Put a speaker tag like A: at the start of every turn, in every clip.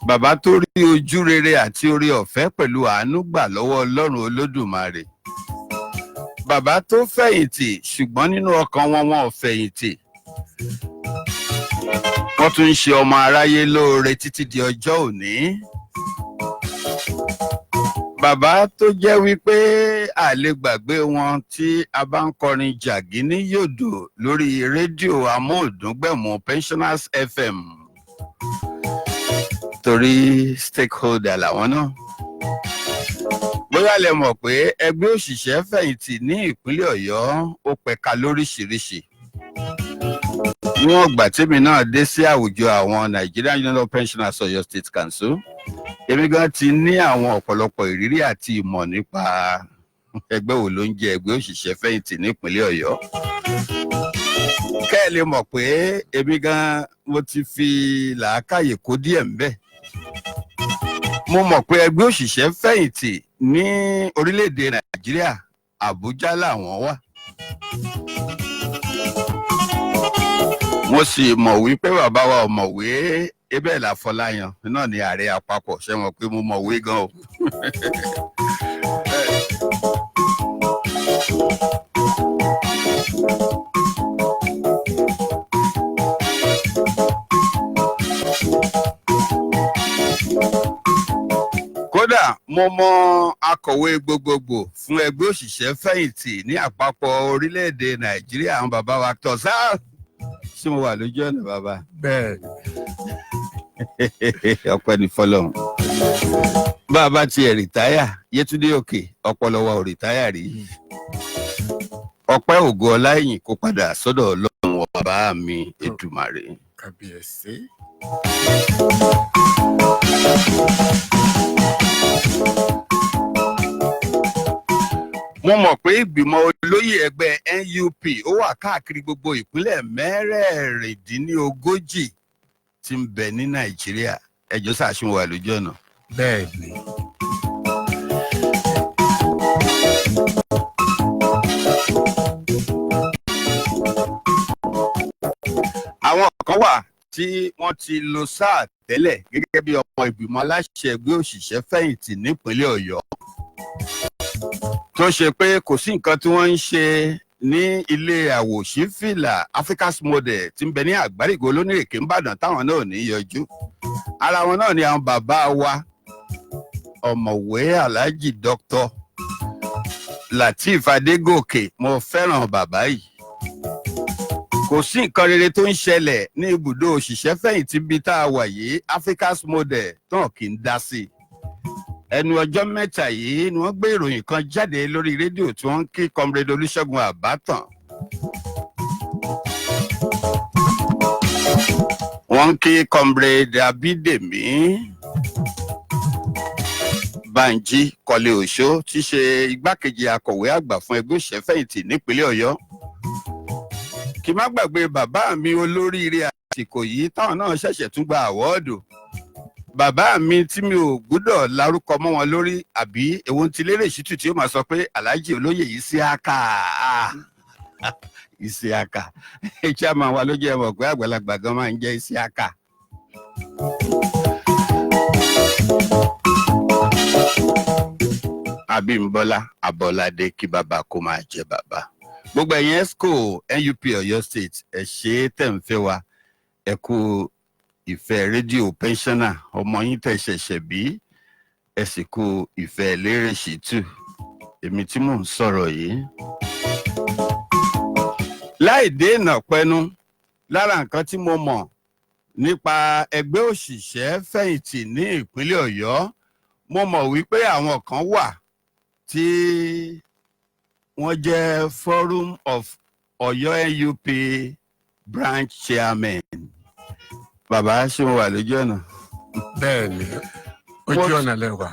A: bàbá tó rí ojú rere àti oore ọ̀fẹ́ pẹ̀lú àánú gbà lọ́wọ́ Ọlọ́run Olódùmarè. Bàbá tó fẹ̀yìntì ṣùgbọ́n nínú ọkàn wọn ò fẹ̀yìntì. Wọ́n tún ń ṣe ọmọ aráyé lóore títí di ọjọ́ òní. Bàbá tó jẹ́ wípé a lè gbàgbé wọn tí a bá ń kọrin jàgínní yòdò lórí rédíò amóhùndúngbẹ̀mù Pensioners FM. Torí stakeholder làwọn náà. Bóyá lẹ mọ̀ pé ẹgbẹ́ òṣìṣẹ́ fẹ̀yìntì ní ìpínlẹ̀ Ọ̀yọ́ ó pẹ̀ka lóríṣiríṣi. Níwọ̀n ìgbà tèmi náà dé sí àwùjọ àwọn Nigerian Union of Pensioners Ọ̀yọ́ State Council, èmi gan ti ní àwọn ọ̀pọ̀lọpọ̀ ìrírí àti ìmọ̀ nípa ẹgbẹ́ wo ló ń jẹ́ ẹgbẹ́ òṣìṣẹ́ fẹ̀yìntì nípínlẹ̀ Ọ̀yọ́. Kẹ́ ẹ lè mọ̀ pé èmi gan mo ti fi làákàyè kó díẹ̀ ńbẹ̀. Mo mọ̀ pé ẹgbẹ́ òṣìṣẹ́ fẹ̀yìntì ní orílẹ̀-èdè Nàìjíríà, Àbújá làwọn wà. Mo sì mọ̀ wípé bàbá wa ọ̀mọ̀wé Abel Afọláyan náà ni ààrẹ àpapọ̀, ṣé mọ̀ pé mo mọ̀wé gan o. Kódà mo mọ akọ̀wé gbogbogbò fún ẹgbẹ́ òṣìṣẹ́ fẹ̀yìntì ní àpapọ̀ orílẹ̀-èdè Nàìjíríà, àwọn bàbá wa tọ̀ sáà. Ṣé mo wà lójú ọ̀nà bàbá?
B: Bẹ́ẹ̀
A: Ọpẹ́ ní fọ́lọ́run. Bàbá tiẹ̀ rìtáyà, Yétúndé Òkè ọpọlọ wa ò rìtáyà rí. Ọpẹ́ ògo ọláìyìn kó padà sọ́dọ̀ Ọlọ́run ọba mi Èdùmàrè.
B: Kábíyèsí.
A: Mo mọ̀ pé ìgbìmọ̀ olóyè ẹgbẹ́ NUP ó wà káàkiri gbogbo ìpínlẹ̀ mẹ́rẹ̀ẹ̀rìndínlógójì tí ń bẹ ní Nàìjíríà. Ẹjọ́ sàṣùn wà lójú ọ̀nà.
B: Bẹ́ẹ̀ ni.
A: Àwọn kan wà tí wọ́n ti lo sáà tẹ́lẹ̀ gẹ́gẹ́ bí ọmọ ìgbìmọ̀ aláṣẹ ẹgbẹ́ òṣìṣẹ́ fẹ̀yìntì nípínlẹ̀ Ọ̀yọ́. Tó ṣe pé kò sí nǹkan tí wọ́n ń ṣe ní ilé àwòṣífìlà Africa's Model tí ń bẹ ní Àgbárígò Olónìrèké Ìbàdàn táwọn náà ní yọjú. Ara wọn náà ni àwọn bàbá wa ọ̀mọ̀wé Alhaji Dr. Lateef Adégòkè. Mo fẹ́ràn bàbá yìí. Kò sí nǹkan rere tó ń ṣẹlẹ̀ ní ibùdó òṣìṣẹ́ fẹ̀yìntì bíi tá a wà yìí Africa's Model tán kì í dá sí. Ẹnu ọjọ́ mẹ́ta yìí ni wọ́n gbé ìròyìn kan jáde lórí rédíò tí wọ́n ń kí Comrade Olúṣẹ́gun Àbátàn. Wọ́n ń kí Comrade Abídèmí Bánjí Kọ́lé Òṣó tí í ṣe igbákejì akọ̀wé àgbà fún ẹgbẹ́ òṣìṣẹ́ fẹ̀yìntì nípínlẹ̀ Ọ̀yọ́. Kí má gbàgbé bàbá mi olóríire àsìkò yìí táwọn náà ṣẹ̀ṣẹ̀ tún gba àwọ́ọ̀dù. Bàbá mi tí mi ò gbúdọ̀ lárúkọ mọ́ wọn lórí àbí èwo ti lérè ṣítù tí ó máa sọ pé Alhaji Olóyè Isiaka. Isiaka. Chairman wa ló jẹ́ mọ̀ pé àgbàlagbà gan máa ń jẹ́ Isiaka. Abímbọ́lá Abọ́ládé kí bàbá kó máa jẹ bàbá. Gbogbo ẹ̀yin ESCO NUP Ọ̀yọ́ State ẹ ṣé tẹ̀ ń fẹ́ wa. Ẹ kú ìfẹ́ rédíò pensioner ọmọ yín tẹ̀ ṣẹ̀ṣẹ̀ bí. Ẹ sì kú ìfẹ́ Lérè Ṣítù. Èmi tí mò ń sọ̀rọ̀ yìí. Láì dènà pẹnu, lára nǹkan tí mo mọ̀ nípa ẹgbẹ́ òṣìṣẹ́ fẹ̀yìntì ní ìpínlẹ̀ Ọ̀yọ́, mo mọ̀ wípé àwọn kan wà tí wọ́n jẹ́ Forum of Ọ̀yọ́ NUP branch chairman. Bàbá ṣé mo wà lójú ọ̀nà?
B: Bẹ́ẹ̀ ni. Ojú ọ̀nà lẹ́wà.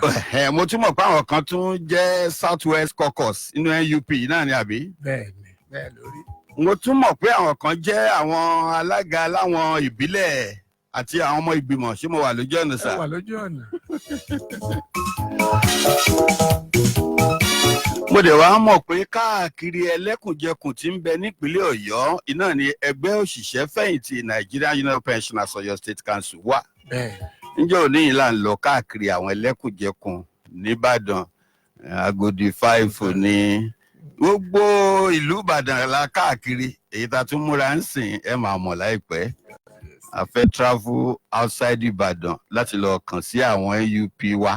A: Mo tún mọ̀ pé àwọn kan tún jẹ́ South West Caucus nínú NUP náà ni àbí?
B: Bẹ́ẹ̀ ni. Bẹ́ẹ̀ lórí.
A: Mo tún mọ̀ pé àwọn kan jẹ́ àwọn alága láwọn ìbílẹ̀ àti àwọn ọmọ ìgbìmọ̀. Ṣé mo wà lójú ọ̀nà sà?
B: Ẹ wà lójú ọ̀nà.
A: Mo dẹ̀ wá mọ̀ pé káàkiri ẹlẹ́kùnjẹkùn tí ń bẹ nípínlẹ̀ Ọ̀yọ́ iná ni ẹgbẹ́ òṣìṣẹ́ fẹ̀yìntì Nigerian Union of Pensioners Ọ̀yọ́ State Council wà.
B: Bẹ́ẹ̀.
A: níjọ́ òní yìí là ń lọ káàkiri àwọn ẹlẹ́kùnjẹkùn nìbàdàn, Agodi 5 ní gbogbo ìlú ìbàdàn la káàkiri. Èyí tá a tún múra ń sìn ẹ máa mọ̀ láìpẹ́. A fẹ́ travel outside ìbàdàn láti lọ kàn sí àwọn NUP wa,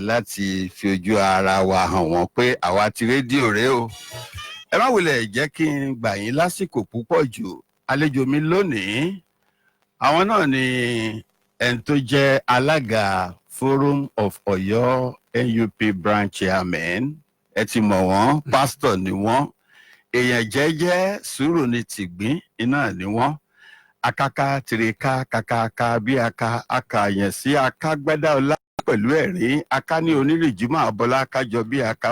A: láti fi ojú ara wa hàn wọ́n pé àwa ti rédíò rèé o. Ẹ má wulẹ̀ jẹ́ kí n gbà yín lásìkò púpọ̀ jù. Àlejò mi lónìí, àwọn náà ni ẹni tó jẹ́ alága Forum of Ọ̀yọ́ NUP branch chairman. Ẹ ti mọ̀ wọ́n, pásítọ̀ ni wọ́n, èèyàn jẹ́jẹ́ sùúrù ni tìgbín iná ni wọ́n. Akaka tirika kakaka bí aka akàyàn sí akágbádá ọlá pẹ̀lú ẹ̀rín, aká ní onírìjúmọ́ àbọ̀lá kájọ bí aka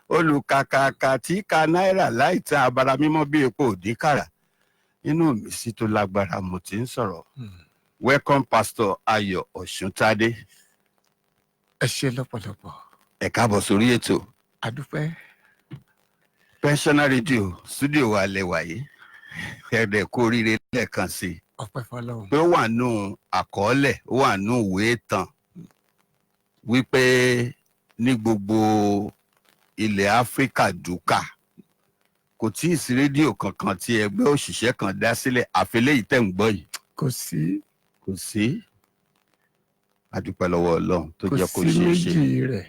A: olùkàkàkà tí ka náírà láì tán abara mímọ́ bí epo òdíkàrà. Inú mi sì tó lágbára mo ti ń sọ̀rọ̀. Welcome Pastor Ayọ̀ Ọ̀ṣuntádé.
B: Ẹ ṣé lọ́pọ̀lọpọ̀.
A: Ẹ káàbọ̀ sórí ètò.
B: Adúpẹ́.
A: Pensioner Radio studio wa lẹ́wà yìí. Ẹ̀rẹ̀ kó oríire lẹ́ẹ̀kan sí i.
B: Ọpẹ́ fọ́lọ́run.
A: Pé ó wà nù àkọọ́lẹ̀, ó wà nù ìwé ìtàn wípé ní gbogbo ilẹ̀ Áfíríkà dúkà kò tí ì sí rédíò kankan tí ẹgbẹ́ òṣìṣẹ́ kan dá sílẹ̀ àfẹlẹ́ yìí tẹ̀ ń gbọ́ yìí.
B: Kò sí.
A: Kò sí. A dúpẹ́ lọ́wọ́ Ọlọ́run tó jẹ́ kó
B: Kò sí
A: ṣeé ṣe.
B: méjì rẹ̀.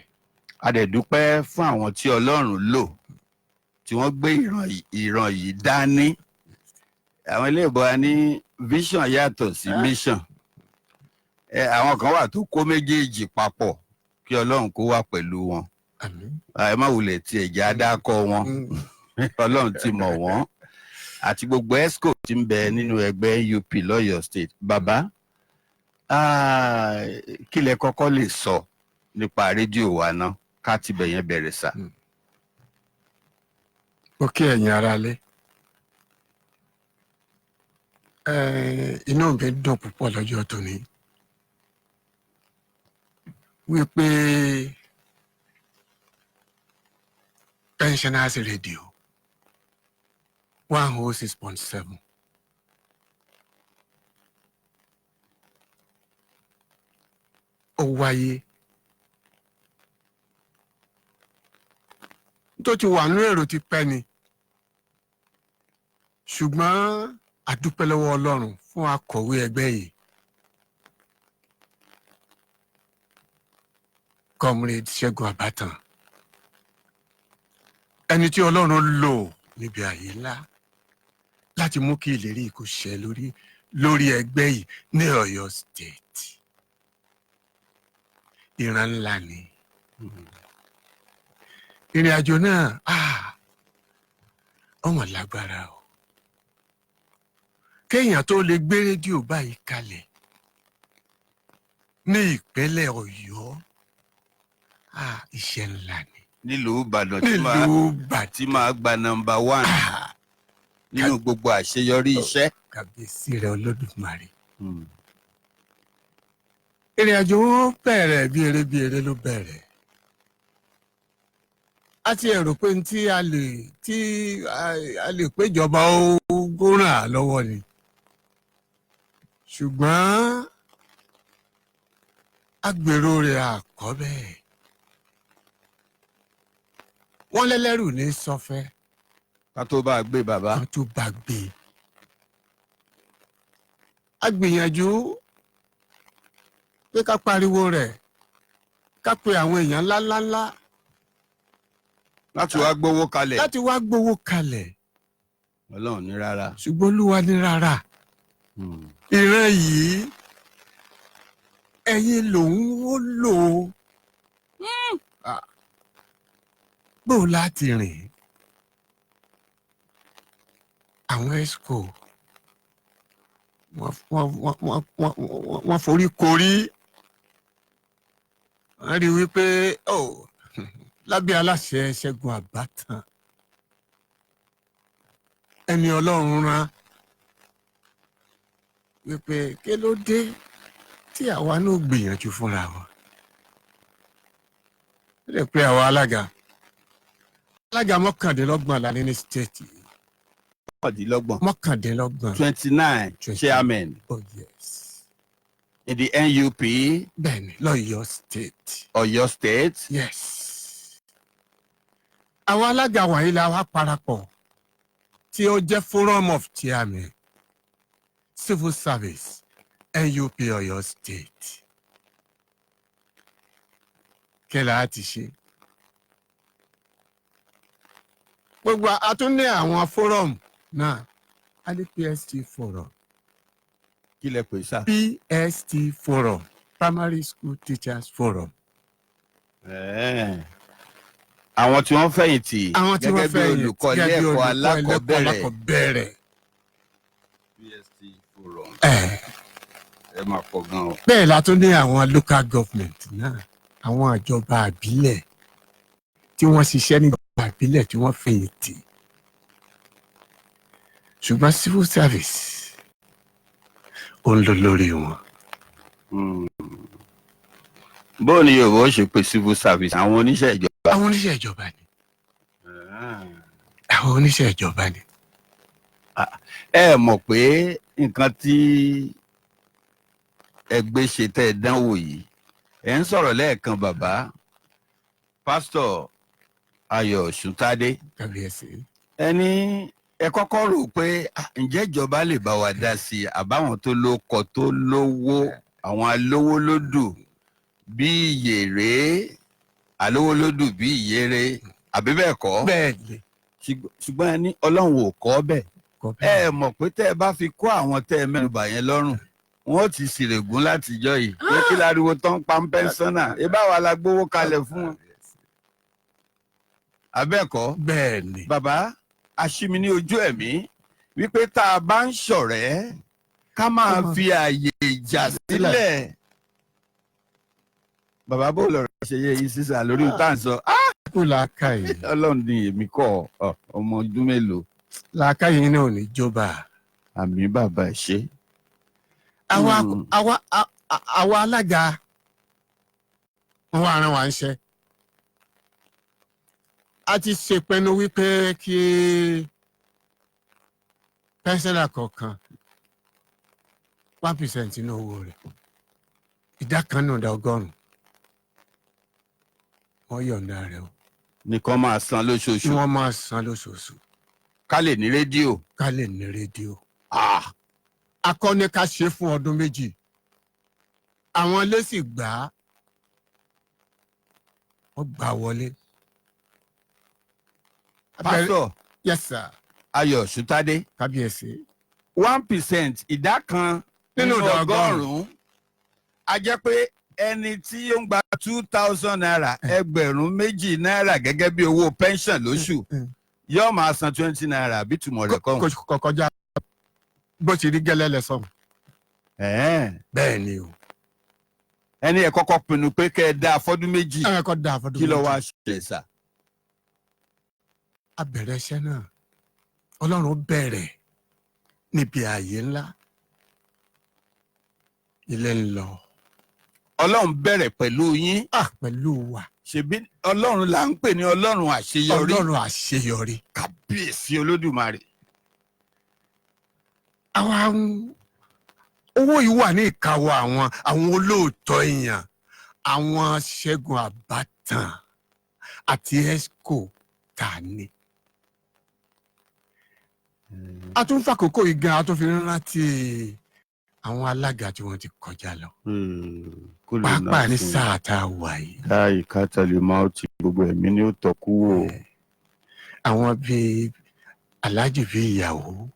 A: A dẹ̀ dúpẹ́ fún àwọn tí Ọlọ́run lò tí wọ́n gbé ìran yìí dání. Àwọn ilé ìbò wa ní vision yàtọ̀ sí mission. Àwọn kan wà tó kó méjèèjì papọ̀ kí Ọlọ́run kó wà pẹ̀lú wọn.
B: Àmín.
A: Ẹ má wulẹ̀ tí ẹ̀jẹ̀ adákọ̀ wọn. Ọlọ́run ti mọ̀ wọ́n. Àti gbogbo ESCO tí ń bẹ nínú ẹgbẹ́ UP lọ́yọ̀ state. Bàbá, kí lẹ kọ́kọ́ lè sọ nípa rédíò wa náà ká ti bẹ̀yẹn bẹ̀rẹ̀ sà.
B: Mo kí ẹ̀yin aráalé. Inú mi dùn púpọ̀ lọ́jọ́ tòní wípé Pensioners Radio 106.7 ó wáyé tó ti wà nínú èrò ti pẹ́ ni, ṣùgbọ́n a dúpẹ́ lọ́wọ́ Ọlọ́run fún akọ̀wé ẹgbẹ́ yìí, Comrade Ṣẹ́gun Àbátan, ẹni tí Ọlọ́run lò níbi àyè ńlá láti mú kí ìlérí kó ṣẹ lórí ẹgbẹ́ yìí ní Ọ̀yọ́ state. Ìran ńlá ni. Ìrìn àjò náà ọmọ lágbára o. Kéèyàn tó lè gbé rédíò báyìí kalẹ̀ ní ìpínlẹ̀ Ọ̀yọ́, iṣẹ́ ńlá ni.
A: Nílùú Ìbàdàn tí
B: Ìbàdàn
A: máa gba nọ́mbà 1 nínú gbogbo àṣeyọrí iṣẹ́.
B: Kábíyèsí rẹ̀ Olódùmarè. Ìrìn àjò wọn bẹ̀rẹ̀ bí eré ló bẹ̀rẹ̀. A ti rò pé tí a lè péjọba ó ràn án lọ́wọ́ ni, ṣùgbọ́n agbèrò rẹ̀ àkọ́ bẹ́ẹ̀. Wọ́n lẹ́lẹ́rù ní sọ́fẹ́
A: Ká tó bá gbé bàbá.
B: kan tó bá gbé. A gbìyànjú pé ká pariwo rẹ̀, ká pe àwọn èèyàn ńláńlá
A: Láti wá gbówó kalẹ̀.
B: láti wá gbowó kalẹ̀,
A: Ọlọ́run ní rárá.
B: ṣùgbọ́n Olúwa ní rárá. Ìran yìí ẹ̀yin lòun ó lò ó. Bó láti rìn. Àwọn ESCO wọ́n forí korí. Wọ́n rí wípé lábẹ́ aláṣẹ Ṣẹ́gun Àbátan, ẹni Ọlọ́run rán, wípé kí ló dé tí àwa náà gbìyànjú fúnra wa. Ó lè pe àwa alága 29 la ní ní stéètì.
A: 29.
B: 29.
A: 29 chairman.
B: Oh yes.
A: in the NUP,
B: bẹ́ẹ̀ni lọ́yọ̀ state.
A: Ọ̀yọ́ State.
B: Yes. Àwọn alága wọ̀nyí la wá parapọ̀ tí ó jẹ́ Forum of Chairmen, Civil Service, NUP Ọ̀yọ́ State. Kí la ti ṣe? Gbogbo a tún ní àwọn forum náà, a ní PST Forum.
A: Kí lẹ pè sá?
B: PST Forum, Primary School Teachers Forum.
A: Àwọn tí wọ́n fẹ̀yìntì
B: Àwọn tí wọ́n
A: gẹ́gẹ́ bí olùkọ́ ilé ẹ̀kọ́ alákọ̀ọ́bẹ̀rẹ̀. PST Forum. Ẹ máa pọ̀ gan o.
B: Bẹ́ẹ̀ la tún ní àwọn local government náà, àwọn ìjọba àbílẹ̀ tí wọ́n ṣiṣẹ́ ní ìjọba àbílẹ̀ tí wọ́n fẹ̀yìntì. Ṣùgbọ́n civil service ó ń lọ lórí wọn.
A: Bó ni Yorùbá ó ṣe pé civil service àwọn oníṣẹ́ ìjọba?
B: Àwọn oníṣẹ́ ìjọba ni. Àwọn oníṣẹ́ ìjọba ni.
A: Ẹ mọ̀ pé nǹkan tí ẹgbẹ́ ṣe tẹ́ ẹ dánwò yìí, ẹ ń sọ̀rọ̀ lẹ́ẹ̀kan bàbá Pásítọ̀ Ayọ̀ Òṣùntádé.
B: Kábíyèsí.
A: Ẹni ẹ kọ́kọ́ rò pé ǹjẹ́ ìjọba lè bá wa dá sí i àbáwọn tó lóko tó lówó, àwọn alówólódù bí ìyèrè, alówólódù bí ìyèrè, àbí bẹ́ẹ̀ kọ́?
B: Bẹ́ẹ̀ni.
A: Ṣùgbọ́n ẹni Ọlọ́run ò kọ́ bẹ́ẹ̀. Ẹ mọ̀ pé tẹ́ ẹ bá fi kó àwọn tẹ́ ẹ mẹ́nubà yẹn lọ́rùn, wọ́n ti ṣìrègùn látijọ́ yìí. Pé kí láriwo tán pa ń pẹ́ńsánà, ìbáwa la gbówó kalẹ̀ fún wọn. Abẹ́ẹ̀kọ́?
B: Bẹ́ẹ̀ni.
A: Bàbá aṣími ní ojú ẹ̀mí wípé tá a bá ń ṣọ̀rẹ́ ká máa fi ààyè ìjà sílẹ̀. Bàbá bó lọ̀rọ̀ ṣe yẹ yìí sísà lórí ìta ń sọ.
B: Kú làákàyè.
A: Ọlọ́run ni èmi kọ́ ọmọ ọdún mélòó.
B: Làákàyè náà ò ní jọba.
A: Àmì bàbá ẹ̀ ṣe.
B: Àwa alága wọn wá rán wa ń ṣe. A ti ṣèpinnu wípé kí pẹ́ńsẹ́là kọ̀ọ̀kan 1% nínú owó rẹ̀, ìdá kan náà dá 100 wọ́n yọ̀ǹda rẹ̀ o.
A: Nìkan máa san lóṣooṣù.
B: Wọ́n máa san lóṣooṣù.
A: Ká lè ní rédíò.
B: Ká lè ní rédíò. Akọ́ni ká ṣe fún ọdún 2. Àwọn ilé sì gbà á. Wọ́n gbà wọlé.
A: Pásítọ̀.
B: Yes sir.
A: Ayọ̀ Òṣùntádé.
B: Kábíyèsí.
A: 1%, ìdá kan nínú 100. A jẹ́ pé ẹni tí ó ń gba 2,000 naira, ẹgbẹ̀rún 2 náírà gẹ́gẹ́ bí owó pension lóṣù, yóò máa san 20 naira bí tùmọ̀ rẹ̀ kọ́.
B: Kọjá bó ti rí gẹ́lẹ́ lẹ́sọ̀n. Bẹ́ẹ̀ ni o.
A: Ẹni ẹ kọ́kọ́ pinnu pé kẹ́ ẹ dá afọ́dún 2.
B: Ẹ kọ́ dá afọ́dún 2.
A: Kí ló wá ṣẹlẹ̀ sà?
B: A bẹ̀rẹ̀ iṣẹ́ náà. Ọlọ́run bẹ̀rẹ̀ níbi ààyè ńlá. Ilé ń lọ.
A: Ọlọ́run bẹ̀rẹ̀ pẹ̀lú yín.
B: Pẹ̀lú wa.
A: Ṣebí Ọlọ́run là ń pè ní Ọlọ́run àṣeyọrí.
B: Ọlọ́run àṣeyọrí.
A: Kábíyèsí Olódùmarè.
B: Owó yìí wà ní ìkáwọ́ àwọn olóòótọ́ èèyàn, àwọn Ṣẹ́gun Àbátàn àti Esco tà ní. A tún fàkókò yìí gan, a tún fi rántí àwọn alága tí wọ́n ti kọjá lọ. Pàápàá ní sáà tá a wà yìí.
A: Láì kátàlí máa ti gbogbo ẹ̀mí ní ó tọ́kú wò.
B: Àwọn bíi Aláàjì bí ìyàwó.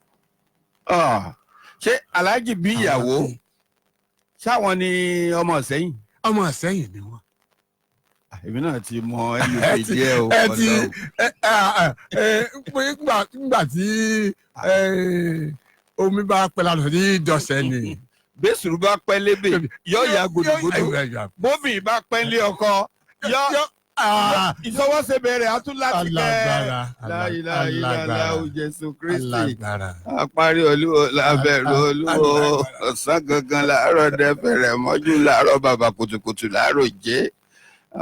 A: Ṣé Aláàjì bí ìyàwó ṣáwọn ni ọmọ Ìṣẹ́yìn?
B: Ọmọ Ìṣẹ́yìn ni wọ́n.
A: Èmi náà ti mọ NUP díẹ̀ o.
B: Nígbà tí omi bá pẹ́ lánàá ní ìdọ̀sẹ̀ ni.
A: Bẹ́sùrù bá pẹ́ lébè yóò ya gbòdògbòdò. Bóbì bá pẹ́ lé ọkọ yóò ìṣọwọ́sẹ̀ bẹ̀rẹ̀ àtún láti kẹ́. Láìláìláìláì Jésù Kristi. Àparí olúwo lábẹ́rù olúwo. Ọ̀sán gangan láàárọ̀ dẹ́fẹ̀rẹ̀ mọ́jú láàárọ̀ bàbá kùtùkùtù láàárọ̀ jẹ́.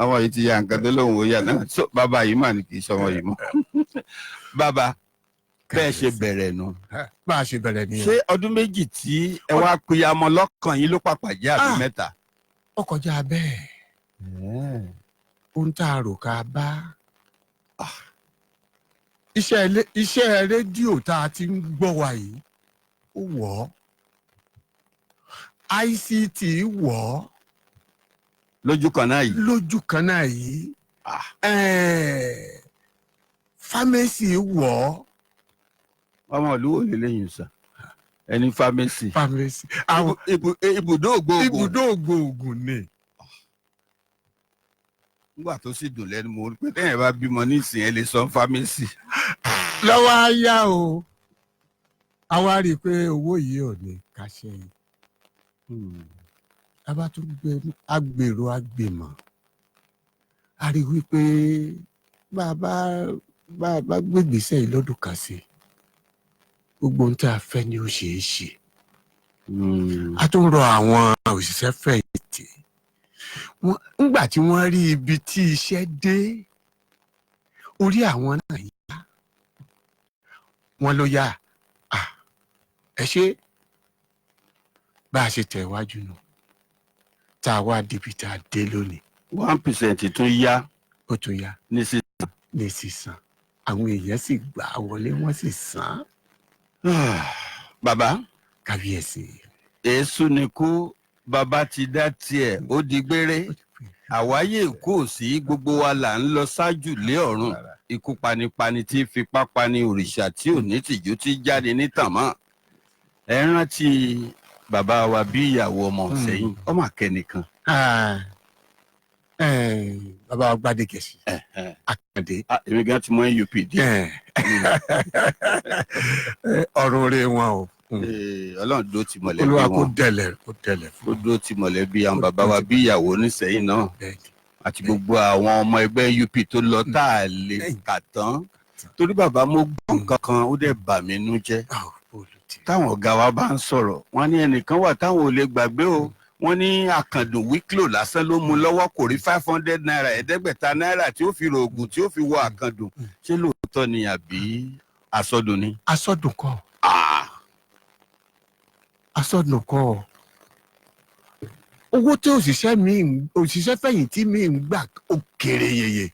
A: Àwọn yìí ti ya nǹkan tó lóun ó yà náà. Bàbá yìí mà ní kì í sọmọ yìí mọ́. Bàbá bẹ́ẹ̀ ṣe bẹ̀rẹ̀ nu.
B: bá a ṣe bẹ̀rẹ̀ nìyẹn.
A: ṣé ọdún méjì tí ẹ wá peyamọ lọ́kàn yín ló pàpà jẹ́ àbí mẹ́ta?
B: ó kọjá bẹ́ẹ̀. ohun tá a rò ká bá. iṣẹ́ rédíò tá a ti ń gbọ́ wa yìí ó wọ̀ ọ́. ICT wọ̀ ọ́.
A: lójú kan náà yìí.
B: lójú kan náà yìí. Pharmacy wọ̀ ọ́.
A: ọmọ ìlú wo lélẹ́yìn sà ẹni pharmacy.
B: Pharmacy.
A: ibùdó ògbóògùn.
B: ibùdó ògbóògùn ni.
A: nígbà tó sì dùn lẹ́nu mo rí pé tẹ́yìn bá bímọ nísìnyí ẹ lè sọ pharmacy.
B: lọ́wọ́ á yá o a wá rí i pé owó yìí ò ní kàṣẹ yìí. a bá tún gbé agbèrò agbèmọ̀ a rí i wípé bá a bá gbégbèsè yìí lọ́dún kan sí gbogbo ohun tí a fẹ́ ni ó ṣeé ṣe. a tún rọ àwọn òṣìṣẹ́ fẹ̀yìntì nígbà tí wọ́n rí ibi tí iṣẹ́ dé orí àwọn náà yá wọ́n ló yá ẹ ṣe bá a ṣe tẹ̀ wájú nù tá a wá débi tá a dé lónìí.
A: 1% tún yá.
B: ó tún yá.
A: ní
B: sísan àwọn èèyàn sì gbà wọlé wọ́n sì san.
A: bàbá.
B: kábíyèsí.
A: èésú ni kú bàbá ti dá tiẹ̀ ó di gbére àwáyé kò sí gbogbo wa là ń lọ ṣáájú lé ọ̀run ikú panipani tí fipá pani òrìṣà tí ò ní tìjú tí jáde nítàmọ́. ẹ rántí bàbá wa bí ìyàwó ọmọ sẹ́yìn ọmọ akẹ́nìkan.
B: bàbá wa Gbádégẹ̀sì Àkàndé.
A: èmi gan ti mọ NUP díẹ̀.
B: ọ̀run rẹ̀ wọn o.
A: Ọlọ́run dó ti mọ̀lẹ́bí wọn.
B: Olúwa kó dẹ̀lẹ̀
A: fún. ó dó ti mọ̀lẹ́bí àwọn bàbá wa bí ìyàwó nísẹ̀yìn náà àti gbogbo àwọn ọmọ ẹgbẹ́ UP tó lọ tá a lè kà tán torí bàbá mo gbọ́ nǹkan kan ó dẹ̀ bà mí nú jẹ́. táwọn ọ̀gá wa bá ń sọ̀rọ̀ wọ́n ní ẹnìkan wà táwọn ò lè gbàgbé o wọ́n ní àkàndùn wíkìlò lásán ló mú lọ́wọ́ kò rí 500 naira ẹ̀ẹ́dẹ́gbẹ̀ta náírà tí ó fi rògùn tí ó fi wọ àkàndùn ṣé lóòótọ́ ni àbí àsọdùn ni.
B: àsọdùn kọ́ àsọdùn kọ́ owó tí òṣìṣẹ́ fẹ̀yìntì mi ń gbà ó kéré yeye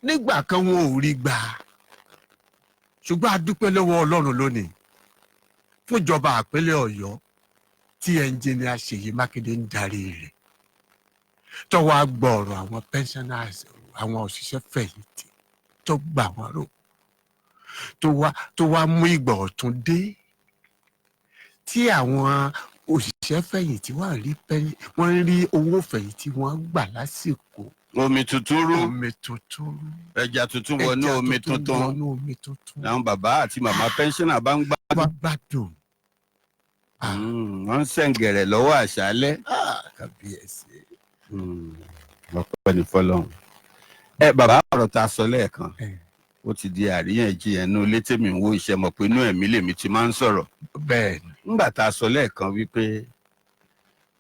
B: nígbà kan wọn ò rí gbà ṣùgbọ́n a dúpẹ́ lọ́wọ́ Ọlọ́run lónìí fúnjọba àpẹẹlẹ Ọ̀yọ́ tí ẹnjìnìà Ṣèyí Mákindé ń darí rẹ̀ tọ́wọ́ àgbọ̀ ọ̀rọ̀ àwọn pensioners àwọn òṣìṣẹ́ fẹ̀yìntì tó gbà wọ́n rò tó wá mú ìgbà ọ̀tun dé tí àwọn òṣìṣẹ́ fẹ̀yìntì wọ́n rí owó fẹ̀yìntì wọ́n gbà lásìkò.
A: omi tuntun rú ẹja tuntun wọnú omi tuntun àwọn bàbá àti màmá pẹ́ńsánà bá ń
B: gbádùn.
A: wọ́n ń sẹ̀ǹgẹ̀rẹ̀ lọ́wọ́ àṣálẹ́.
B: kábíyèsí.
A: ọpẹ́ ní fọ́lọ́run. bàbá ọ̀rọ̀ tá a sọ lẹ́ẹ̀kan ó ti di àríyànjiyàn inú ilé tèmi ń wo iṣẹ́ mọ̀ pé inú ẹ̀mí lèmi ti máa ń sọ̀rọ̀.
B: bẹ́ẹ̀ni.
A: nígbà tá a sọ lẹ́ẹ̀kan wípé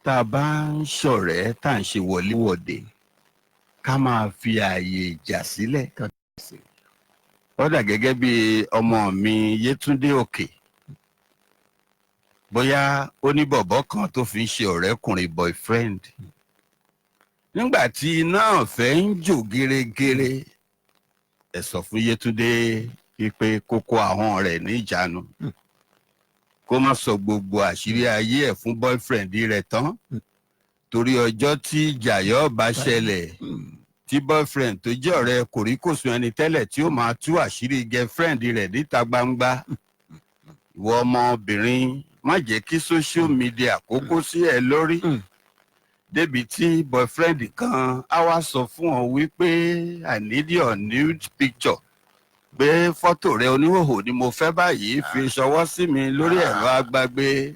A: tá a bá ń ṣọ̀rẹ́ tá à ń ṣe wọléwọ̀de ká máa fi ààyè ìjà sílẹ̀. ó dà gẹ́gẹ́ bí ọmọ mi Yétúndé Òkè bóyá ó ní bọ̀bọ́ kan tó fi ń ṣe ọ̀rẹ́kùnrin boyfriend nígbà tí iná ọ̀fẹ́ ń jò gẹ́rẹ́gẹ́rẹ́ ẹ sọ fún Yétúndé pípé kókó ahọ́n rẹ̀ ní ìjánu kó má sọ gbogbo àṣírí ayé ẹ̀ fún boyfriend rẹ̀ tán torí ọjọ́ tí ìjà yóò bá ṣẹlẹ̀ tí boyfriend tó jẹ́ ọ̀rẹ́ kòríkòsùn ẹni tẹ́lẹ̀ tí ó máa tú àṣírí girlfriend rẹ̀ níta gbangba ìwọ ọmọbìnrin má jẹ́ kí social media kókó sí ẹ lórí débi tí boyfriend kan á wá sọ fún ọ wípé I need your nude picture pé fọ́tò rẹ oníhòòhò ni mo fẹ́ báyìí fi ṣọwọ́ sí mi lórí ẹ̀rọ agbágbé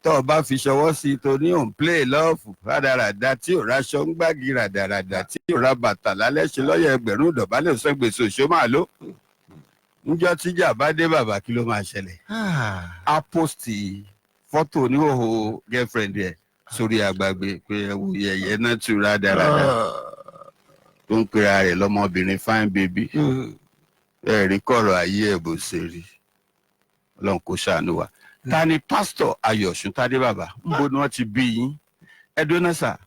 A: tó o bá fi ṣọwọ́ sí tó ní òun play love rádaràda tí ò ráṣọ ń gbági rádaràda tí ò ra bàtà lálẹ́ ṣe lọ́yẹ̀ ẹgbẹ̀rún ìdọ̀bálẹ̀ òṣègbèsè òṣó máa ló níjọ́ tíjà bá dé bàbá kí ló máa ṣẹlẹ̀ á post fọ́tò oníhòòhò girlfriend ẹ̀ sórí agbágbé pé ẹwù yẹyẹ náà tura dáradára tó ń pera rẹ̀ lọ́mọbìnrin fine baby ẹ̀rí kọ̀rọ̀ ayé ẹ̀ bó ṣe rí. Ọlọ́run kó ṣàánú wa. Ta ni pásítọ̀ Ayọ̀ Ṣúntádé bàbá? Níbo ni wọ́n ti bí yín? Ẹdúná sà,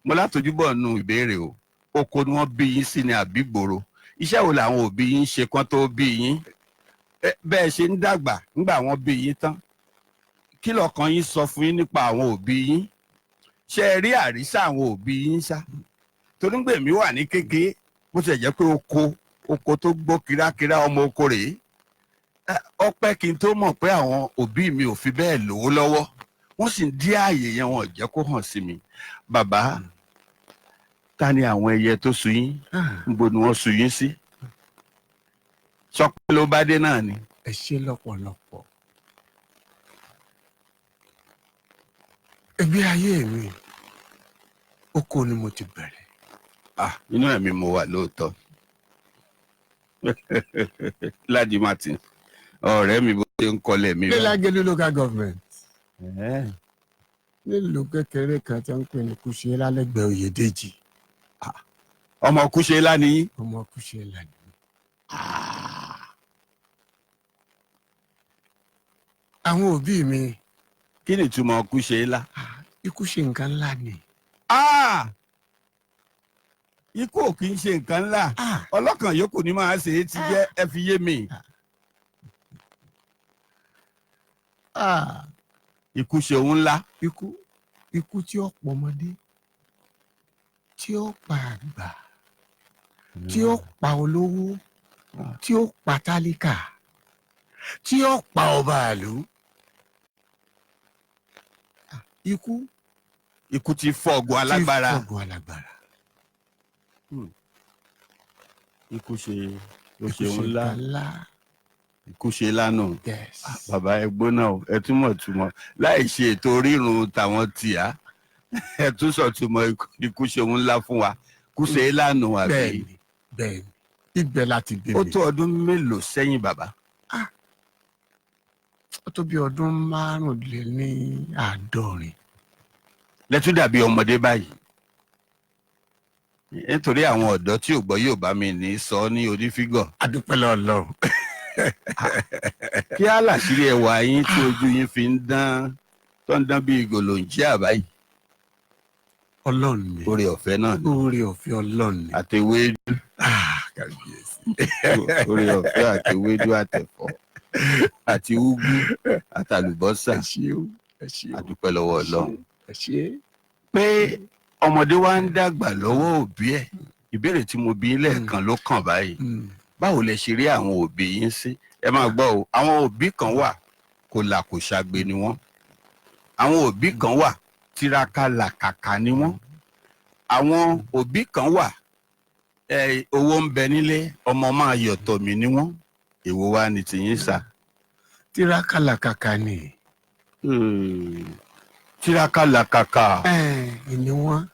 A: mo látọjúbọ̀ nù ìbéèrè o. Oko ni wọ́n bí yín sí ni àbí gbòòrò? Iṣẹ́ wo làwọn òbí yín ṣe kán tó bí yín? Bẹ́ẹ̀ ṣe ń dàgbà nígbà wọ́n bí yín tán. Kí lọkàn yín sọ fún yín nípa àwọn òbí yín? Ṣé ẹ rí àrísà àwọn òbí yín ṣá? Torí ń gbèmí wà ní kékeré, bó ti jẹ́ pé oko tó gbó kírákírá ọmọ oko rèé. Ọpẹ́ kí n tó mọ̀ pé àwọn òbí mi ò fi bẹ́ẹ̀ lówó lọ́wọ́, wọ́n sì ń dí ààyè yẹn, wọn ò jẹ́ kó hàn sí mi. Bàbá, ta ni àwọn ẹyẹ tó sú yín? Níbo ni wọ́n sú yín sí? Sọ pé ló bá dé náà ni.
B: Ẹ ṣé lọ́pọ̀lọpọ̀. Ẹgbẹ́ ayé mi, oko ni mo ti bẹ̀rẹ̀.
A: Inú ẹ̀mí mo wà lóòótọ́. Ládi Martin, ọ̀rẹ́ mi bó ṣe ń kọlẹ̀ mi.
B: Lágẹ̀lú local government. Nílùú kékeré kan tí wọ́n ń pè ní Kúṣẹ́lá lẹ́gbẹ̀ẹ́ Oyèdèjì.
A: Ọmọ Kúṣẹ́lá ni yín?
B: Ọmọ Kúṣẹ́lá ni. Àwọn òbí mi.
A: Kí ni ìtumọ̀ Kúṣẹ́lá?
B: Ikú ṣe nǹkan ńlá ni.
A: Ikú ò kì í ṣe nǹkan ńlá. Ọlọ́kàn yòókù ni máa ṣe é ti jẹ́ ẹ fi yé mi. Ikú ṣe òun ńlá.
B: Ikú tí ó pọ̀ ọmọdé, tí ó pa àgbà, tí ó pa olówó, tí ó pa tálíkà, tí ó pa ọba ìlú.
A: Ikú ti fọ́gun alágbára. Ikú ṣe òun ńlá. Ikú ṣe lánàá. Bàbá ẹ gbóná o, ẹ túmọ̀ láì ṣe ètò rírun tàwọn tìá, ẹ tún sọ túmọ̀ ikú ṣe òun ńlá fún wa. Kú ṣe lánàá àbí?
B: Bẹ́ẹ̀ni, ibẹ̀ láti bí mi.
A: Ó tó ọdún mélòó sẹ́yìn bàbá?
B: Ó tó bí ọdún 75.
A: Lẹ́tún dàbí ọmọdé báyìí. Nítorí àwọn ọ̀dọ́ tí ò gbọ́ yóò bá mi ní sọ ní onífígọ̀.
B: Adúpẹ́ lọ́lọ́run.
A: Kí á làṣírí ẹwà yín tí ojú yín fi ń dán tó ń dán bí gòlòǹjì àbáyé.
B: Ọlọ́run ni.
A: Oore ọ̀fẹ́ náà ni.
B: Oore ọ̀fẹ́ Ọlọ́run ni.
A: Àtewédú.
B: Kábíyèsí.
A: Oore ọ̀fẹ́ àtewédú àtẹ̀fọ́ àti úgú àtàlùbọ́sà.
B: Ẹ ṣé o.
A: Adúpẹ́ lọ́wọ́ Ọlọ́run.
B: Ẹ ṣé.
A: Pé ọmọdé wa ń dàgbà lọ́wọ́ òbí ẹ̀. Ìbéèrè tí mo bí lẹ́ẹ̀kan ló kàn báyìí. Báwo lẹ ṣe rí àwọn òbí yín sí? Ẹ máa gbọ́ o, àwọn òbí kan wà kò là kò ṣàgbé ni wọ́n. Àwọn òbí kan wà tiraka làkàkà ni wọ́n. Àwọn òbí kan wà owó ń bẹ nílé, ọmọ máa yọ̀tọ̀ mí ni wọ́n. Èwo wá ni tìyín sà?
B: Tiraka làkàkà ni.
A: Tiraka làkàkà.
B: Ni wọ́n.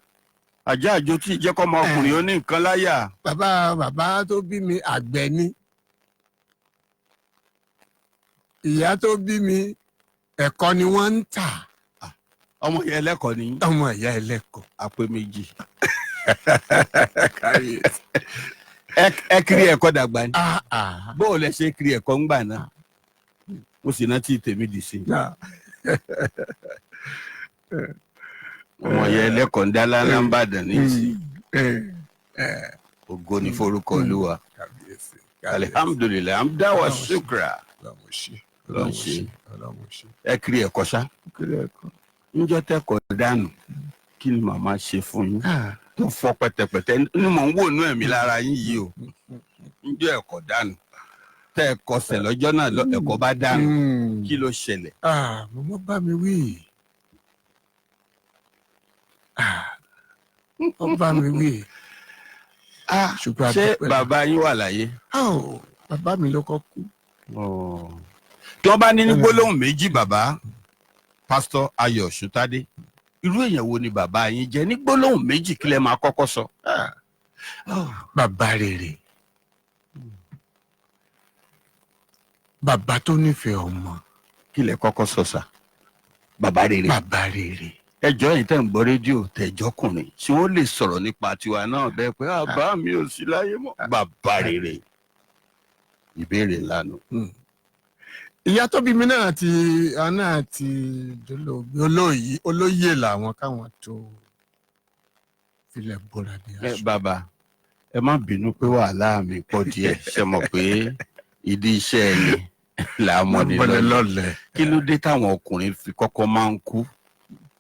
A: Àjá àjò tí ìjẹ́ kọ́ ọmọkùnrin ó ní nǹkan láyà.
B: Bàbá tó bí mi àgbẹ̀ ni. Ìyá tó bí mi ẹ̀kọ́ ni wọ́n ń tà.
A: Ọmọ ìyá ẹlẹ́kọ̀ọ́ ni.
B: Ọmọ ìyá ẹlẹ́kọ̀ọ́.
A: Àpé méjì. Ẹ kiri ẹ̀kọ́ dàgbà ni. Bó o lẹ ṣe kiri ẹ̀kọ́ ń gbà náà? Mo sì náà tí tèmi dì sí. Ọmọ ìyá ẹlẹ́kọ̀ọ́ ń dá lálá ń bàdàn ní ìsìn. Ògo ni forúkọ Olúwa. Alihamdulilayi, amdá wa ṣukra. Ẹ kiri ẹ̀kọ́ ṣá. Níjọ́ tẹ́kọ̀ọ́ dànù, kí ni màmá ṣe fún yín? Tó fọ́ pẹ̀tẹ̀pẹ̀tẹ̀ ní mò ń wò nú ẹ̀mí lára yín yìí o. Níjọ́ ẹ̀kọ́ dànù. Tẹ́ ẹ kọsẹ̀ lọ́jọ́ náà ẹ̀kọ́ bá dànù. Kí ló ṣẹlẹ̀?
B: Màmá bá mi wí. Ó bá mi wí.
A: Ṣé bàbá yín wà láyé?
B: Bàbá mi ló kọ́ kú.
A: Tí wọ́n bá ní gbólóhùn méjì bàbá, Pásítọ̀ Ayọ̀ Ṣúntádé, irú èèyàn wo ni bàbá yín jẹ́? Ní gbólóhùn méjì kí lẹ máa kọ́kọ́ sọ?
B: Bàbá rere. Bàbá tó nífẹ̀ẹ́ ọmọ.
A: Kí lẹ kọ́kọ́ sọ sà? Bàbá rere.
B: Bàbá rere.
A: Ẹjọ́ yìí tẹ̀ ń gbọ́ rédíò tẹ̀jọ́kùnrin tí wọ́n lè sọ̀rọ̀ nípa tiwa náà bẹ́ẹ̀ pé bàbá mi ò sí láyé mọ́. Bàbá rere. ìbéèrè ńlá nù.
B: ìyá tó bí mi náà ti dolóògbé olóyè làwọn káwọn tó filẹ̀ bóra bí aṣọ.
A: Bàbá ẹ má bínú pé wàhálà mi pọ̀ díẹ̀ ṣe mọ̀ pé ìdí iṣẹ́ ẹni là á mọ̀ ní lọ́lẹ̀. Kí ló dé táwọn ọkùnrin fi kọ́kọ́ máa ń kú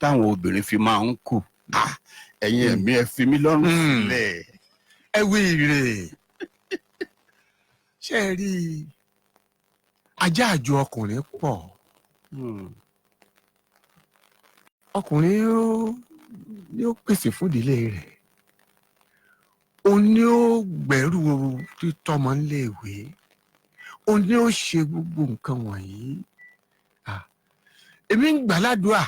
A: táwọn obìnrin fi máa ń kú? Ẹ̀yin ẹ̀mí ẹ fi mí lọ́rùn sílẹ̀.
B: ẹ wí ire ṣe é rí ajá àjò ọkùnrin pọ̀. ọkùnrin ni ó pèsè fún ìdílé rẹ̀, òun ni ó gbẹ́rù títọ́mọ níléèwé, òun ni ó ṣe gbogbo nǹkan wọ̀nyí. èmi ń gbàládùá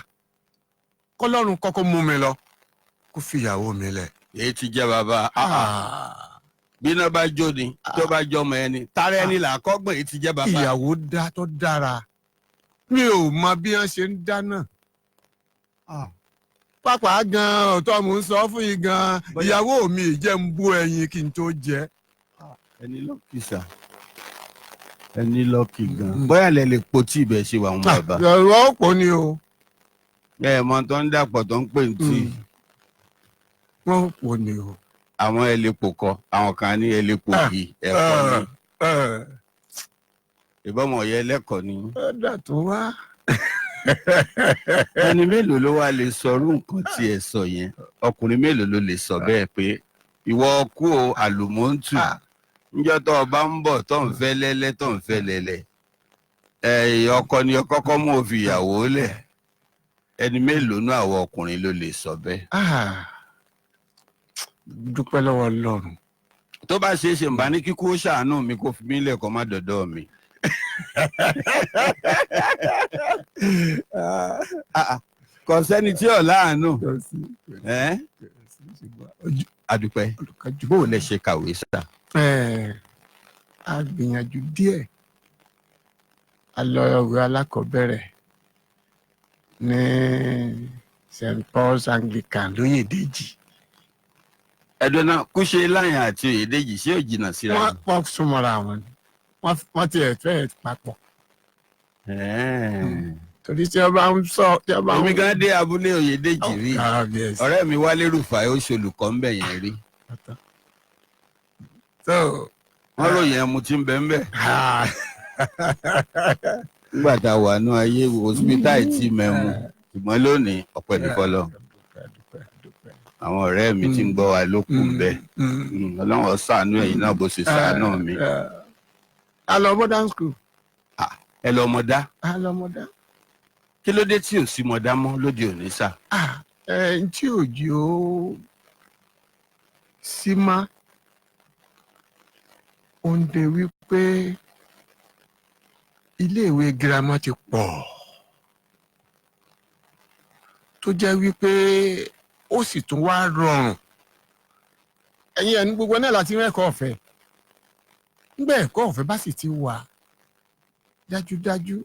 B: kọ́lọ́run kọ́kọ́ mú mi lọ kó fìyàwó mi lẹ̀.
A: Èyí ti jẹ́ bàbá. Bí iná bá jó ni tó bá jọmọ ẹni tààrà ẹni là á kọ́gbọ̀n. Èyí ti jẹ́ bàbá.
B: ìyàwó tó dára mi ò mọ bí wọ́n ṣe ń dáná. pápá gan ọ̀tọ̀ mò ń sọ fún yín gan ìyàwó mi jẹ́ ń bú ẹyin kí n tó jẹ.
A: ẹni lọ́kì sà ẹni lọ́kì gan. bóyá lẹ lè po tí ibẹ̀ ṣe wà wọn bàbá.
B: ọ̀rọ̀ ọ̀pọ̀ ni o.
A: ẹ mọ tó ń dàpọ̀ tó ń pè ní tí.
B: wọ́n pọ̀ ni o.
A: àwọn ẹlẹ́pọ̀ kọ àwọn kan ní ẹlẹ́pọ̀ kì í ẹ̀kọ́ ni. ìbọmọ̀ yẹ lẹ́kọ̀ọ́ ni.
B: ọ̀dà tó wá.
A: ẹni mélòó ló wá lè sọrú nǹkan tí ẹ sọ yẹn? ọkùnrin mélòó ló lè sọ bẹ́ẹ̀ pé ìwọ kú o àlùmọ́ǹtù níjọ́ tó o bá ń bọ̀ tó ń fẹ́ lẹ́lẹ́ tó ń fẹ́ lẹ́lẹ́ ọkọ ni kọ́kọ́ mú òfin ìyàwó lẹ̀. ẹni mélòó náà àwọn ọkùnrin ló lè sọ bẹ́ẹ̀?
B: dúpẹ́ lọ́wọ́ Ọlọ́run.
A: tó bá ṣeé ṣe ń bá ní kíkú ó ṣàánú mi kó fi mí lẹ̀ kó má dọ̀dọ̀ mi. kò sẹ́ni tí ò láàánú. adúpẹ́ bó o lẹ ṣe kàwé sá.
B: a gbìyànjú díẹ̀ a lọ ìwé alákọ̀ọ́bẹ̀rẹ̀ ní St. Paul's Anglican lóyèdèjì.
A: ẹ̀dùn náà kúṣe láyìn àti Oyèdèjì ṣé ò jìnnà síra wọn.
B: wọ́n súnmọ́ra wọn ni wọ́n ti fẹ́ papọ̀. torí tí wọ́n bá ń sọ.
A: èmi gan dé abúlé Oyèdèjì rí ọ̀rẹ́ mi Wálé Rúfáì ó ṣolùkọ́ ń bẹ̀ yẹn rí. wọ́n ròyìn ẹmu tí ń bẹ ń bẹ̀. nígbà tá a wà ní ayé hospital tí mẹ́mu ṣùgbọ́n lónìí ọ̀pẹ nìkan lọ. àwọn ọ̀rẹ́ mi tí ń gbọ́ wa ló kù bẹ́ẹ̀. Ọlọ́run ṣàánú ẹ̀yin náà bó ṣe ṣàánú mi.
B: a lọ modern school.
A: ẹ lọ mọdá.
B: a lọ mọdá.
A: kí ló dé tí ò sí mọdá mọ́ lóde òní sà?
B: tí òjò sí má ó ń de wípé iléèwé girama ti pọ̀ tó jẹ́ wípé ó sì tún wá rọrùn. ẹ̀yin ẹni gbogbo náà láti rán ẹ̀kọ́ ọ̀fẹ́. nígbà ẹ̀kọ́ ọ̀fẹ́ bá sì ti wà dájúdájú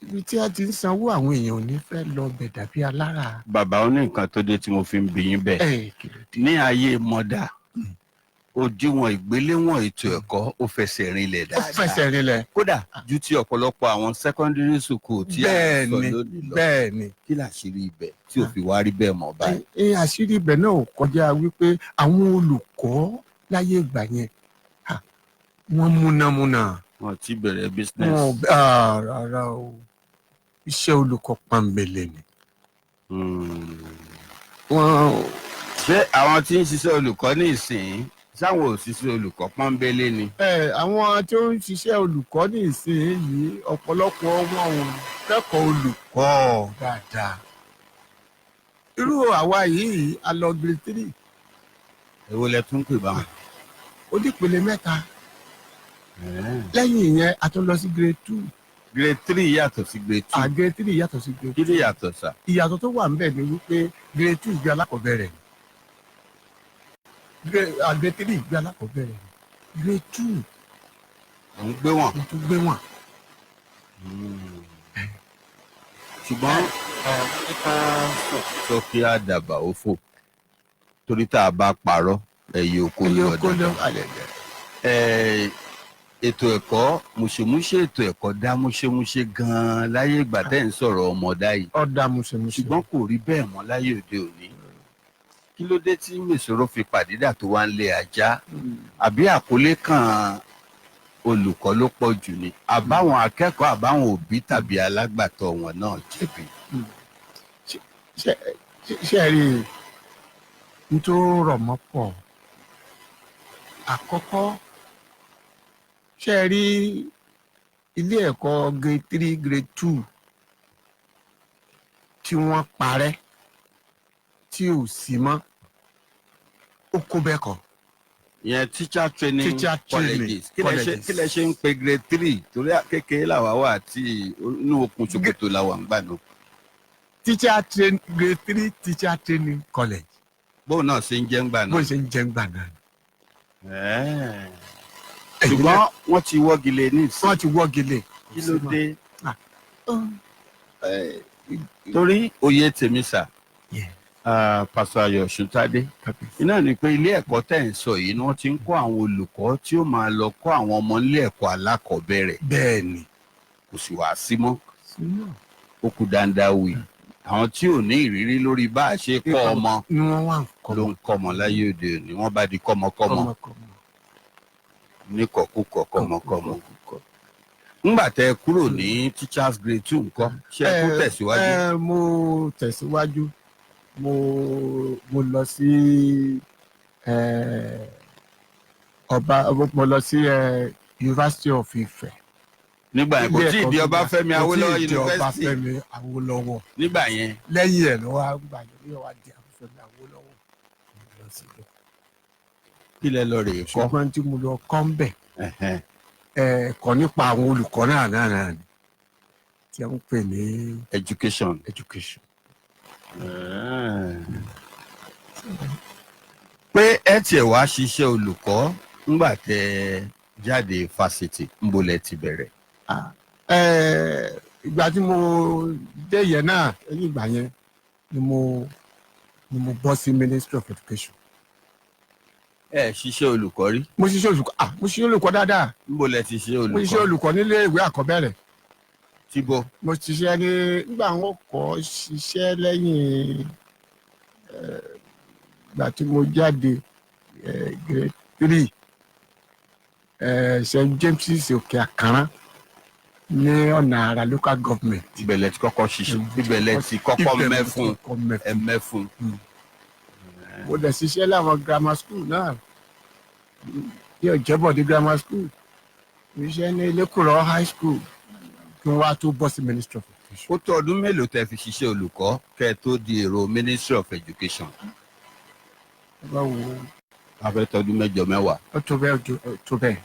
B: ibi tí a ti ń sanwó àwọn èèyàn ò ní fẹ́ lọ bẹ̀ dàbí alára.
A: bàbá ó ní nǹkan tó dé tí mo fi ń bi yín bẹ́ẹ̀. ní ayé mọ́dà òdiwọ̀n ìgbéléwọ̀n ètò ẹ̀kọ́ ó fẹsẹ̀ rinlẹ̀ dáadáa.
B: ó fẹsẹ̀ rinlẹ̀.
A: kódà ju ti ọ̀pọ̀lọpọ̀ àwọn secondary school tí a sọ lónìí lọ.
B: bẹ́ẹ̀ni.
A: kí làṣírí ibẹ̀ tí ò fi wá rí bẹ́ẹ̀ mọ́ báyìí.
B: àṣírí ibẹ̀ náà ò kọjá wípé àwọn olùkọ́ láyé ìgbà yẹn wọ́n múnámúná.
A: wọ́n ti bẹ̀rẹ̀ business.
B: rárá o iṣẹ́ olùkọ́ pọ́nbélé ni.
A: ṣé àwọn tí ń ṣiṣẹ́ olùkọ́ ní ìsìn sáwọn òṣìṣẹ́ olùkọ́ pọ́nbélé ni.
B: àwọn tí ó ń ṣiṣẹ́ olùkọ́ ní ìsìn yìí ọ̀pọ̀lọpọ̀ wọn ò kẹ́kọ̀ọ́ olùkọ́ dáadáa. irú àwa yìí a lọ grade 3.
A: èwo lẹ tún pè báwọn.
B: ó dípele 3. lẹ́yìn ìyẹn a tún lọ sí grade 2.
A: grade 3 yàtọ̀ sí grade 2.
B: grade 3 yàtọ̀ sí grade 2.
A: kí ni yàtọ̀ sà?
B: ìyàtọ̀ tó wà níbẹ̀ ni wípé grade 2 gbé alákọ̀ọ́bẹ̀rẹ̀ grade 3 gbé alákọ̀ọ́bẹ̀rẹ̀ grade 2
A: ò ń gbé wọn.
B: mo tún gbé wọn.
A: ṣùgbọ́n sọ kí á dàbà ó fò torí tá a bá parọ́ ẹ̀yẹ oko lọ́dọ̀. ètò ẹ̀kọ́ mùṣemúṣe ètò ẹ̀kọ́ dá múṣemúṣe gan-an láyé ìgbà tẹ́ ń sọ̀rọ̀ ọmọdá yìí
B: ọ̀dà mùsùlùmí.
A: ṣùgbọ́n kò rí bẹ́ẹ̀ mọ́ láyé òde òní kí ló dé tí mèsòrò fi pàdídà tó wá ń lé ajá àbí àkọlé kan olùkọ́ ló pọ̀ jù ni àbáwọn akẹ́kọ̀ọ́ àbáwọn òbí tàbí alágbàtọ́ wọn náà jẹ̀bi.
B: ṣe rí n tó rọ̀ mọ́ pọ̀ àkọ́kọ́ ṣe rí ilé ẹ̀kọ́ grade 3 grade 2 tí wọ́n parẹ́ tí ò sí mọ́ ó kó bẹ́ẹ̀ kọ́.
A: ìyẹn teacher training
B: Teacher training
A: colleges
B: colleges.
A: kí lẹ ṣe ń pe grade 3 torí kékeré làwa wà àti inú okùn ṣòkòtò làwa ń gbà náà.
B: grade 3 teacher training college
A: bóun náà ṣe ń jẹ́ ń gbà
B: bó
A: náà.
B: ṣe ń jẹ́ ń gbà náà.
A: ṣùgbọ́n wọ́n ti wọ́gi lé ní ìsìn.
B: wọ́n ti wọ́gi lé.
A: kí ló dé.
B: Eh,
A: torí òye tèmi sà
B: yeah.
A: pásítọ̀ Ayọ̀ Ṣùntádé iná ni pé ilé ẹ̀kọ́ tẹ̀ ń sọ yìí ni wọ́n ti ń kọ́ àwọn olùkọ́ tí ó máa lọ kọ́ àwọn ọmọ ilé ẹ̀kọ́ alákọ̀ọ́bẹ̀rẹ̀
B: bẹ́ẹ̀ ni.
A: kò sì wá sí mọ́ ó kú dáadáa wì àwọn tí ò ní ìrírí lórí bá a ṣe kọ́ ọmọ
B: ni wọ́n wà ń kọ́
A: ló ń kọ́ ọmọ láyé òde òní wọ́n bá di kọ́mọkọ́mọ níkọ̀kúkọ̀ kọ́mọkọ́mọ. ńgbà tẹ́ kúrò ní teachers grade 2 ńkọ́ ṣé ẹ kú tẹ̀síwájú.
B: mo tẹ̀síwájú mo lọ sí mo lọ sí University of Ife.
A: nígbà yẹn kò tí ì di Ọbáfẹ́mi Awólọ́wọ̀
B: University.
A: University
B: Awólọ́wọ̀.
A: nígbà yẹn.
B: lẹ́yìn ẹ̀ ló wá gbà yẹn ní ọwá di Ọbáfẹ́mi Awólọ́wọ̀. Mo lọ síbẹ̀.
A: kí lẹ lọ rèé kọ́.
B: ṣùgbọ́n tí mo lọ kọ́ ń bẹ̀ ẹ̀kọ́ nípa àwọn olùkọ́ náà ni tí wọ́n ń pè ní
A: education. pé ẹ tiẹ̀ wá ṣiṣẹ́ olùkọ́ ńgbà tẹ́ jáde fásitì ńbolẹ̀ ti bẹ̀rẹ̀.
B: ìgbà tí mo dé yẹn náà lẹ́yìn ìgbà yẹn ni mo bọ́ sí Ministry of Education.
A: ẹ ṣiṣẹ́ olùkọ́ rí.
B: mo ṣiṣẹ́ olùkọ́ dáadáa.
A: ńbolẹ̀ ti ṣe olùkọ́.
B: mo ṣiṣẹ́ olùkọ́ nílé ìwé àkọ́bẹ̀rẹ̀.
A: tíbo.
B: mo ṣiṣẹ́ nígbà wọn kọ́ ṣiṣẹ́ lẹ́yìn ìgbà tí mo jáde grade 3 St. James's Òkè Àkàrà ní ọ̀nà àrà local government.
A: ìbẹ̀lẹ̀ ti kọ́kọ́ ṣiṣẹ́ ìbẹ̀lẹ̀ ti kọ́kọ́ mẹ́fún.
B: mo dẹ̀ ṣiṣẹ́ láwọn grammar school náà ní Ọ̀jẹ́bọ̀dé grammar school mo ṣiṣẹ́ ní Elékùrọ́ high school kí wọ́n wá tó bọ́ sí Ministry of Education.
A: ó tó ọdún mélòó tẹ́ fi ṣiṣẹ́ olùkọ́ kẹ́ ẹ tó di èrò Ministry of Education.
B: báwo
A: abẹ́tọ́dún mẹ́jọ mẹ́wàá.
B: ó tó bẹ́ẹ̀.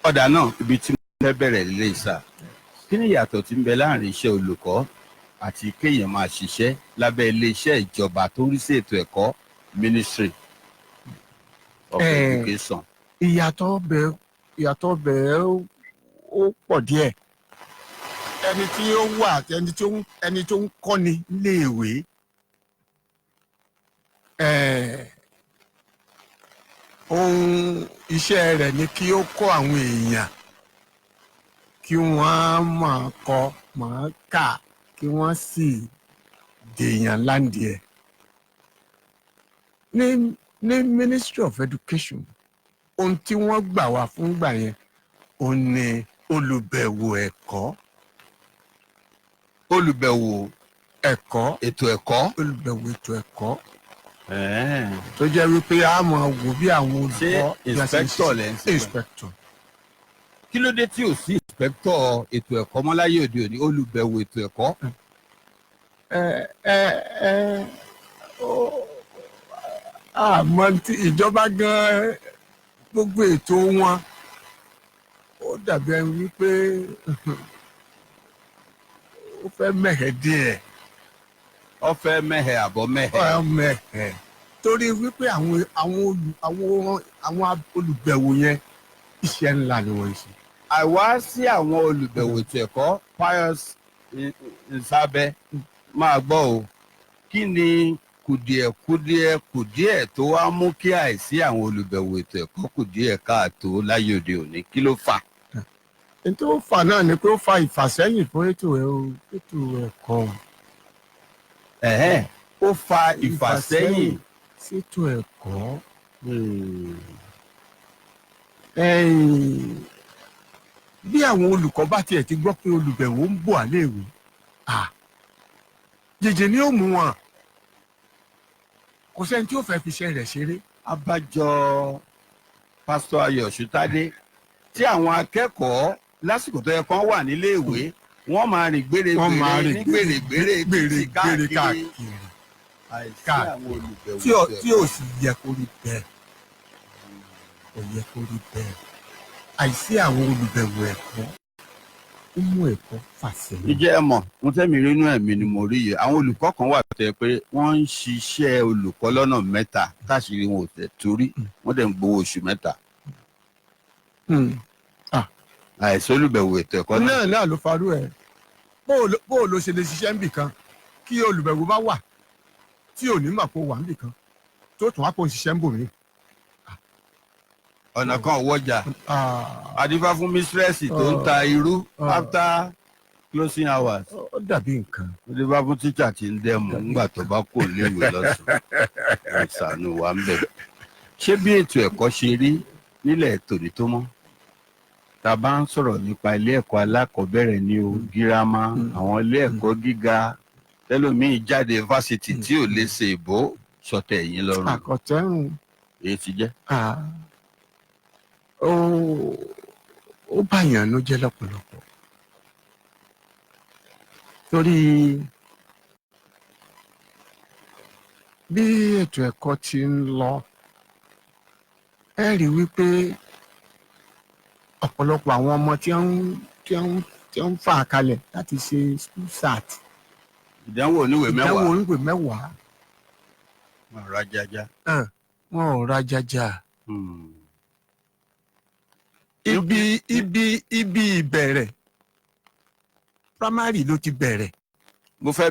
A: ọ̀dà náà ibi tí mo fẹ́ bẹ̀rẹ̀ lè sà kí ni ìyàtọ̀ tí ń bẹ láàrin iṣẹ́ olùkọ́ àti kéèyàn máa ṣiṣẹ́ lábẹ́ iléeṣẹ́ ìjọba tó ń rí sí ètò ẹ̀kọ́ Ministry of Education.
B: ìyàtọ̀ bẹ́ẹ̀ ó pọ̀ díẹ̀ ẹni tí ó wà ẹni tó ń kọ́ni léèwé ohun iṣẹ́ rẹ̀ ni kí ó kọ́ àwọn èèyàn kí wọ́n máa kọ máa kà kí wọ́n sì dèèyàn láǹdì ẹ̀. ní Ministry of Education ohun tí wọ́n gbà wá fún gbà yẹn òun ni olùbẹ̀wò ẹ̀kọ́.
A: olùbẹ̀wò
B: ẹ̀kọ́.
A: ètò ẹ̀kọ́.
B: olùbẹ̀wò ètò ẹ̀kọ́. tó jẹ́ wípé a máa wò bí àwọn olùkọ́.
A: ṣé inspector lẹ́ ń sọ.
B: inspector.
A: kí ló dé tí ò sí inspector ètò ẹ̀kọ́ mọ́ láyé òde òní olùbẹ̀wò ètò ẹ̀kọ́.
B: àmọ́ tí ìjọba gan gbogbo ètò wọn ó dàbí ẹni wípé ó fẹ́ mẹ̀hẹ̀ díẹ̀.
A: ó fẹ́ mẹ̀hẹ̀ àbọ̀ mẹ̀hẹ̀.
B: ó mẹ̀hẹ̀ torí wípé àwọn olùbẹ̀wò yẹn iṣẹ́ ńlá ni wọ́n ń ṣe.
A: àwa sí àwọn olùbẹ̀wò ètò ẹ̀kọ́ Pius Nsabe máa gbọ́ o kí ni kùdìẹ̀ tó wá mú kí àìsí àwọn olùbẹ̀wò ètò ẹ̀kọ́ kùdìẹ̀ káàtó láyé òde òní kí ló fà?
B: èyí tó fà náà ni pé ó fa ìfàsẹ́yìn fún ètò ẹ̀kọ́.
A: Ó fa ìfàsẹ́yìn
B: sétò ẹ̀kọ́. Bí àwọn olùkọ́ bá tiẹ̀ ti gbọ́ pé olùbẹ̀wò ń bọ̀ àléèwé, jèjì ni ó mú wọn. Kò sẹ́ni tí ó fẹ́ fi iṣẹ́ rẹ̀ ṣeré.
A: Abájọ pásítọ̀ Ayọ̀ Ṣútádé tí àwọn akẹ́kọ̀ọ́ lásìkò tó yẹ kán wà nílé ìwé wọ́n máa rìn gbèrègbèrè káàkiri àìsí àwọn olùbẹ̀wò
B: tí ò sì yẹ kó rí bẹ́ẹ̀. Kò yẹ kó rí bẹ́ẹ̀. Àìsí àwọn olùbẹ̀wò ẹ̀kọ́ ó mú ẹ̀kọ́ fà sẹ́yìn.
A: Ìjẹ́ ẹ mọ̀ mo tẹ́mi rínú ẹ̀mí ni mo rí yìí àwọn olùkọ́ kan wà tẹ́ pé wọ́n ń ṣiṣẹ́ olùkọ́ lọ́nà mẹ́ta táṣìírí wọn ò tẹ̀ torí wọ́n dẹ̀ ń gbowó oṣù mẹ́ta. Àìsí olùbẹ̀wò ètò ẹ̀kọ́
B: náà ló farú ẹ̀. Bó o lo ṣe lè ṣiṣẹ́ níbì kan kí olùbẹ̀wò bá wà tí ò ní mà kó wà níbì kan tó tún wá kó ṣiṣẹ́ ń bò mí.
A: Ọ̀nà kan wọ́jà adífá fún mísírẹ́sì tó ń ta irú after closing hours.
B: Ó dàbí nǹkan.
A: Adífá fún tíṣà tí ń dẹ́mu nígbà tó bá kò léèwé lọ́sàn-án ìsànù wa ń bẹ̀. Ṣé bí ètò ẹ̀kọ́ ṣe rí nílẹ̀ tòní tó mọ́? Tá a bá ń sọ̀rọ̀ nípa ilé ẹ̀kọ́ alákọ̀ọ́bẹ̀rẹ̀ ní o gírámà àwọn ilé ẹ̀kọ́ gíga tẹ́lòmíì jáde fásitì tí ò lè ṣe ìbò sọtẹ̀ yín lọ́rùn.
B: Àkọ̀tẹ́rùn.
A: Èyí ti jẹ́.
B: Ó báyàn ló jẹ́ lọ́pọ̀lọpọ̀ torí bí ètò ẹ̀kọ́ ti ń lọ ẹ rí wípé ọ̀pọ̀lọpọ̀ àwọn ọmọ tí wọ́n ń fà kalẹ̀ láti ṣe school sat.
A: Ìdánwò oníwèé mẹ́wàá. Wọ́n ò rájájá.
B: Wọ́n ò rájájá. Ibi ìbẹ̀rẹ̀ primary ló ti bẹ̀rẹ̀.
A: Mo fẹ́